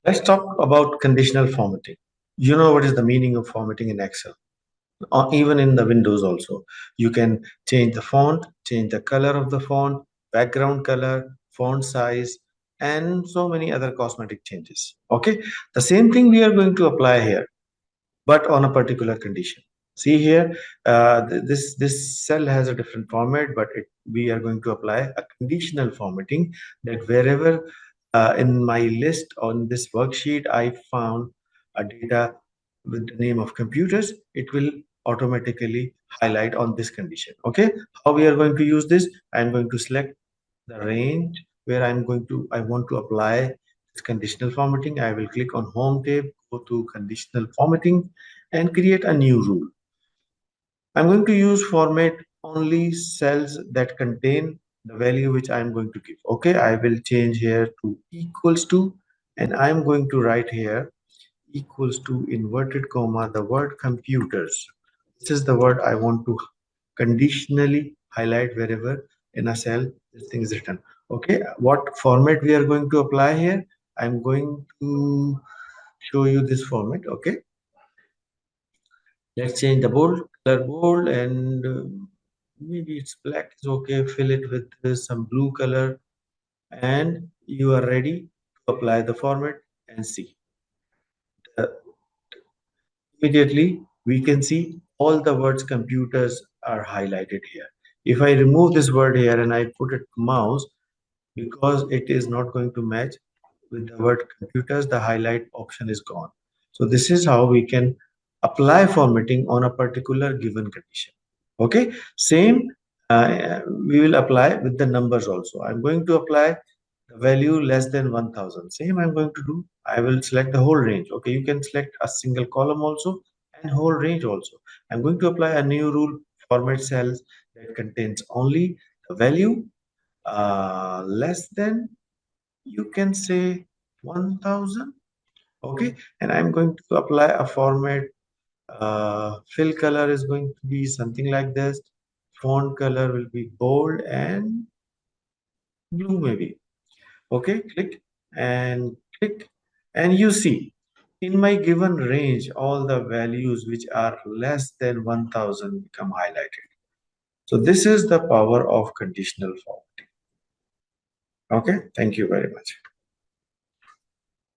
Let's talk about conditional formatting. You know what is the meaning of formatting in Excel, or even in the Windows also. You can change the font, change the color of the font, background color, font size, and so many other cosmetic changes. Okay, the same thing we are going to apply here, but on a particular condition. See here, this cell has a different format, but we are going to apply a conditional formatting that wherever in my list on this worksheet I found a data with the name of computers, it will automatically highlight on this condition. Okay, how we are going to use this? I'm going to select the range where I want to apply this conditional formatting. I will click on Home tab, go to Conditional Formatting, and create a new rule. I'm going to use format only cells that contain the value which I'm going to give. Okay, I will change here to equals to, and I'm going to write here equals to inverted comma the word computers. This is the word I want to conditionally highlight wherever in a cell this thing is written. Okay, what format we are going to apply here? I'm going to show you this format. Okay, let's change the bold color bold, and maybe it's black is okay. Fill it with some blue color, and you are ready to apply the format and see. Immediately we can see all the words computers are highlighted here. If I remove this word here and I put it mouse, because it is not going to match with the word computers, the highlight option is gone. So this is how we can apply formatting on a particular given condition. Okay, same we will apply with the numbers also. I'm going to apply the value less than 1000. Same I'm going to do. I will select the whole range. Okay, you can select a single column also and whole range also. I'm going to apply a new rule, format cells that contains only the value less than, you can say, 1000. Okay, and I'm going to apply a format. Fill color is going to be something like this. Font color will be bold and blue maybe. Okay, click, and you see in my given range all the values which are less than 1000 become highlighted. So this is the power of conditional formatting. Okay, thank you very much.